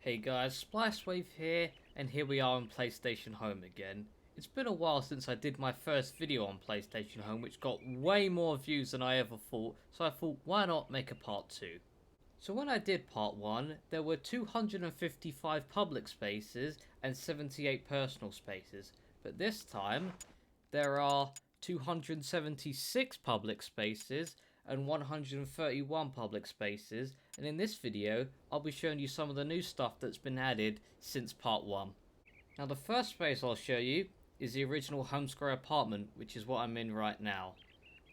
Hey guys, Splicewave here, and here we are on PlayStation Home again. It's been a while since I did my first video on PlayStation Home, which got way more views than I ever thought, so I thought, why not make a part 2? So when I did part 1, there were 255 public spaces and 78 personal spaces, but this time, there are 276 public spaces and 131 public spaces, and in this video I'll be showing you some of the new stuff that's been added since part 1. Now the first space I'll show you is the original Irem Square apartment, which is what I'm in right now.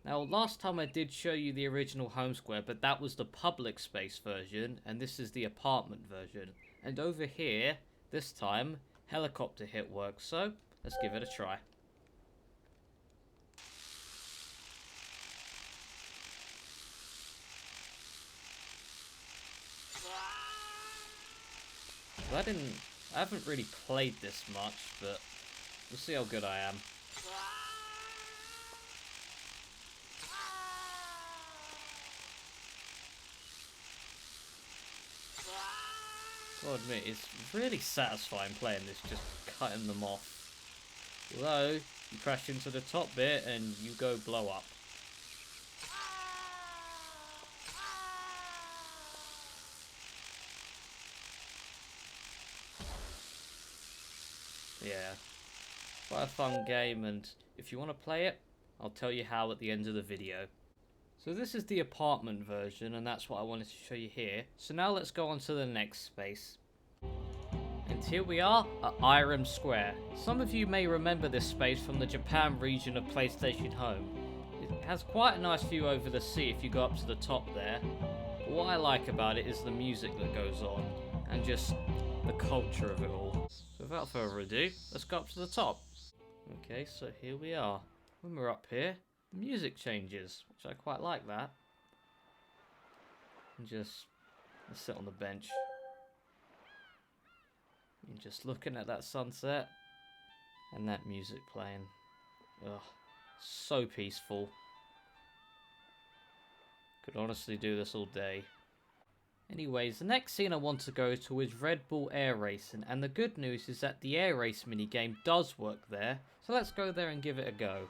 Now last time I did show you the original Irem Square, but that was the public space version, and this is the apartment version. And over here, this time, helicopter hit works, so let's give it a try. I haven't really played this much, but we'll see how good I am. I'll admit, it's really satisfying playing this, just cutting them off. Although, you crash into the top bit and you go blow up. Yeah, quite a fun game, and if you want to play it, I'll tell you how at the end of the video. So this is the apartment version, and that's what I wanted to show you here. So now let's go on to the next space. And here we are at Irem Square. Some of you may remember this space from the Japan region of PlayStation Home. It has quite a nice view over the sea if you go up to the top there. But what I like about it is the music that goes on, and just the culture of it all. So without further ado, let's go up to the top. Okay, so here we are. When we're up here, the music changes, which I quite like that. And just let's sit on the bench. And just looking at that sunset and that music playing. Ugh, so peaceful. Could honestly do this all day. Anyways, the next scene I want to go to is Red Bull Air Racing, and the good news is that the air race minigame does work there, so let's go there and give it a go.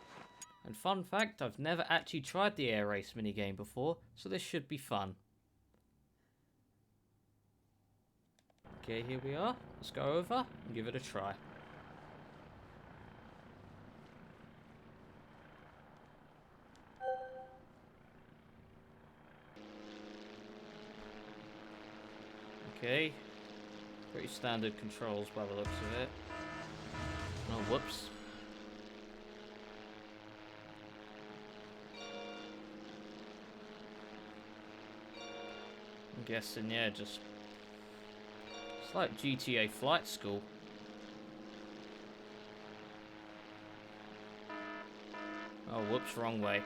And fun fact, I've never actually tried the air race minigame before, so this should be fun. Okay, here we are. Let's go over and give it a try. Okay, pretty standard controls by the looks of it. Oh, whoops. I'm guessing, yeah, just... it's like GTA Flight School. Oh, whoops, wrong way.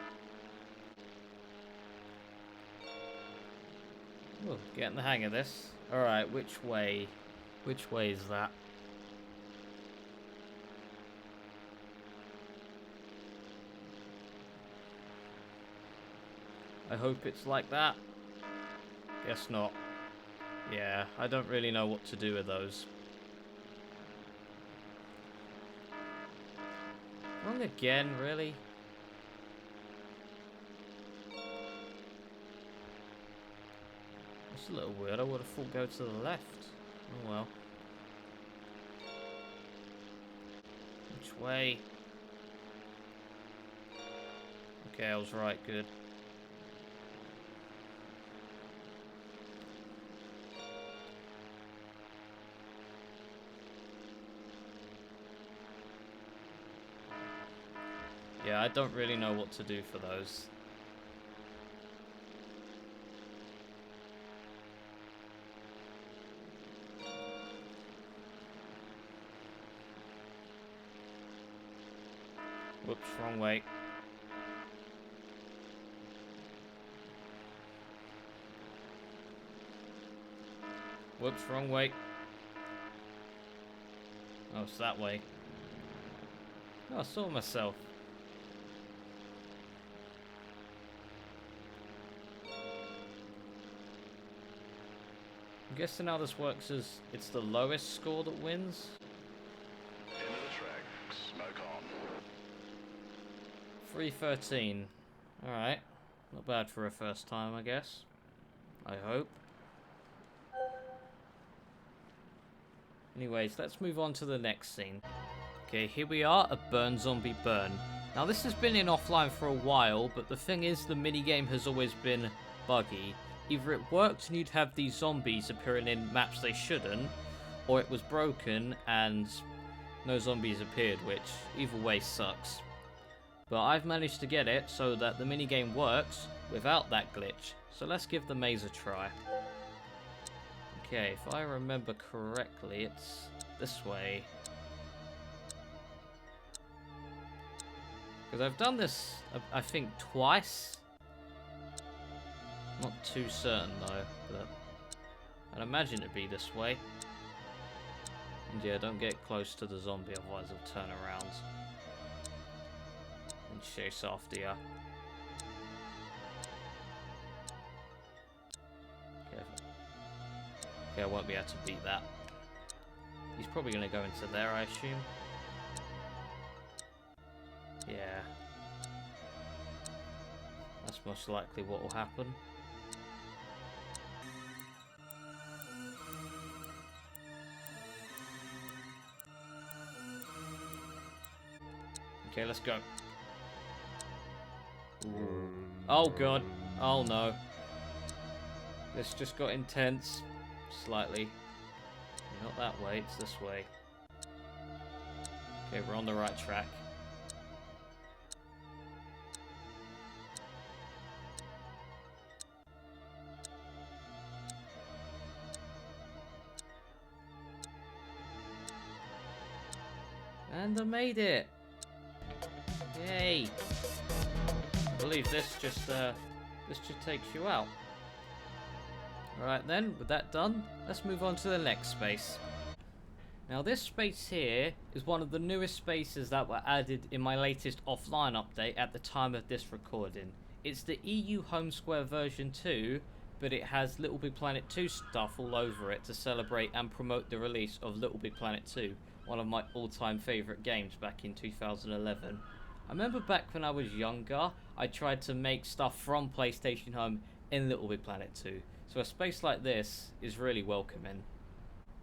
Oh, getting the hang of this. Alright, which way? Which way is that? I hope it's like that. Guess not. Yeah, I don't really know what to do with those. Wrong again, really? It's a little weird. I would have thought go to the left. Oh well. Which way? Okay, I was right. Good. Yeah, I don't really know what to do for those. Whoops, wrong way. Whoops, wrong way. Oh, it's that way. Oh, I saw myself. guessing how this works is it's the lowest score that wins. Into the track. Smoke on. 313. Alright. Not bad for a first time, I guess. I hope. Anyways, let's move on to the next scene. Okay, here we are at Burn Zombie Burn. Now this has been in offline for a while, but the thing is the minigame has always been buggy. Either it worked and you'd have these zombies appearing in maps they shouldn't, or it was broken and no zombies appeared, which either way sucks. But I've managed to get it so that the minigame works without that glitch. So let's give the maze a try. Okay, if I remember correctly, it's this way. Because I've done this, I think, twice. Not too certain though, but I'd imagine it'd be this way. And yeah, don't get close to the zombie, otherwise he'll turn around and chase after you. Okay, I won't be able to beat that. He's probably going to go into there, I assume. Yeah. That's most likely what will happen. Okay, let's go. Ooh. Oh god. Oh no. This just got intense. Slightly. Not that way, it's this way. Okay, we're on the right track. And I made it! Yay! I believe this just takes you out. Alright then, with that done, let's move on to the next space. Now this space here is one of the newest spaces that were added in my latest offline update at the time of this recording. It's the EU Home Square version 2, but it has Little Big Planet 2 stuff all over it to celebrate and promote the release of Little Big Planet 2, one of my all-time favourite games back in 2011. I remember back when I was younger, I tried to make stuff from PlayStation Home in Little Big Planet 2. So a space like this is really welcoming.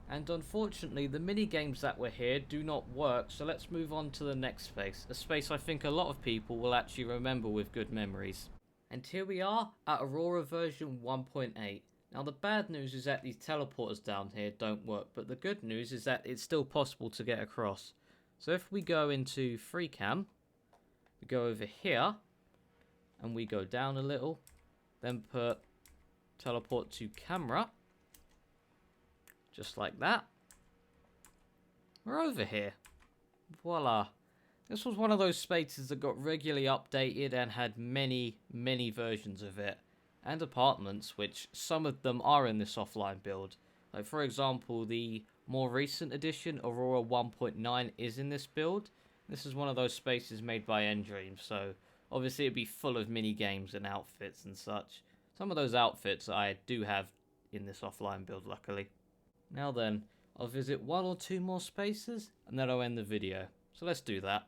And unfortunately the mini games that were here do not work, so let's move on to the next space. A space I think a lot of people will actually remember with good memories. And here we are at Aurora version 1.8. Now the bad news is that these teleporters down here don't work, but the good news is that it's still possible to get across. So if we go into free cam, we go over here, and we go down a little, then put teleport to camera, just like that. We're over here. Voila. This was one of those spaces that got regularly updated and had many versions of it. And apartments, which some of them are in this offline build. Like for example, the more recent edition, Aurora 1.9, is in this build. This is one of those spaces made by Endream, so obviously it'd be full of mini games and outfits and such. Some of those outfits I do have in this offline build, luckily. Now then, I'll visit one or two more spaces, and then I'll end the video. So let's do that.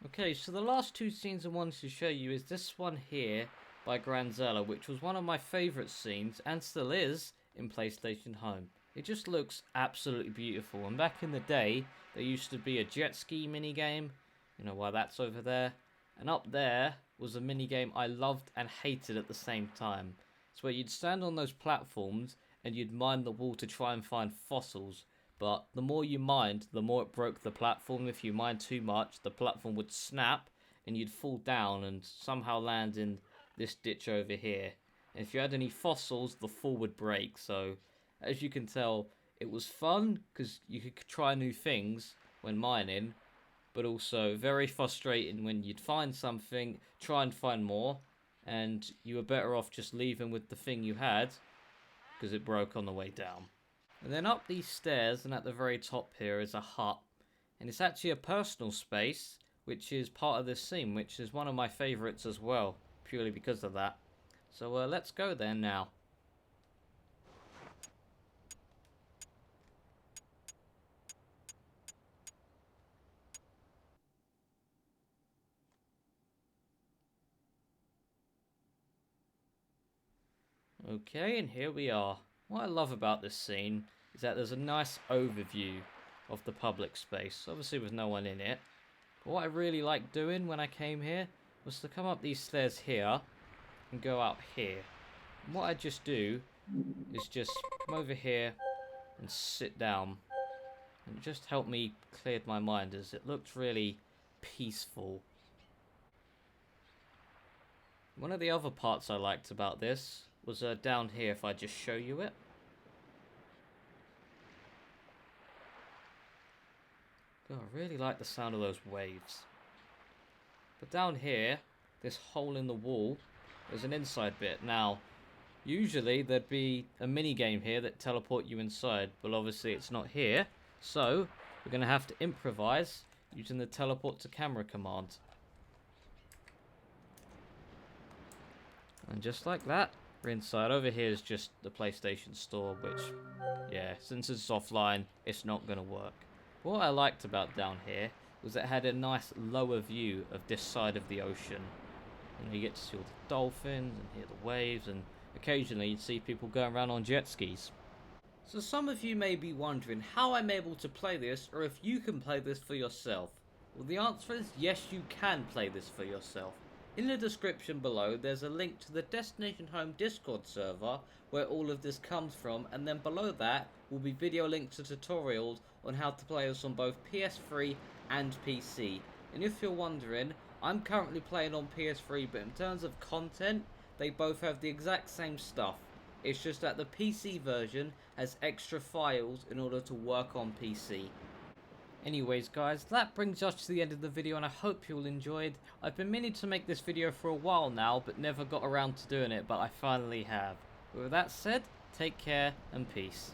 Okay, so the last two scenes I wanted to show you is this one here by Granzella, which was one of my favourite scenes, and still is, in PlayStation Home. It just looks absolutely beautiful, and back in the day, there used to be a jet ski minigame, you know why that's over there, and up there was a minigame I loved and hated at the same time. It's where you'd stand on those platforms and you'd mine the wall to try and find fossils, but the more you mined, the more it broke the platform. If you mined too much, the platform would snap and you'd fall down and somehow land in this ditch over here. And if you had any fossils, the fall would break. So as you can tell, it was fun because you could try new things when mining, but also very frustrating when you'd find something, try and find more, and you were better off just leaving with the thing you had because it broke on the way down. And then up these stairs and at the very top here is a hut, and it's actually a personal space which is part of this scene, which is one of my favourites as well, purely because of that. So let's go there now. Okay, and here we are. What I love about this scene is that there's a nice overview of the public space, obviously with no one in it. But what I really liked doing when I came here was to come up these stairs here and go out here. And what I just do is just come over here and sit down. And it just helped me clear my mind as it looked really peaceful. One of the other parts I liked about this was down here, if I just show you it. God, I really like the sound of those waves. But down here, this hole in the wall, there's an inside bit. Now, usually there'd be a mini game here that teleport you inside, but obviously it's not here. So, we're going to have to improvise using the teleport to camera command. And just like that, we're inside. Over here is just the PlayStation store, which, yeah, since it's offline, it's not going to work. What I liked about down here was it had a nice lower view of this side of the ocean. You get to see all the dolphins and hear the waves, and occasionally you'd see people going around on jet skis. So some of you may be wondering how I'm able to play this, or if you can play this for yourself. Well, the answer is yes, you can play this for yourself. In the description below, there's a link to the Destination Home Discord server where all of this comes from, and then below that will be video links to tutorials on how to play this on both PS3 and PC. And if you're wondering, I'm currently playing on PS3, but in terms of content, they both have the exact same stuff. It's just that the PC version has extra files in order to work on PC. Anyways guys, that brings us to the end of the video, and I hope you all enjoyed. I've been meaning to make this video for a while now, but never got around to doing it, but I finally have. With that said, take care and peace.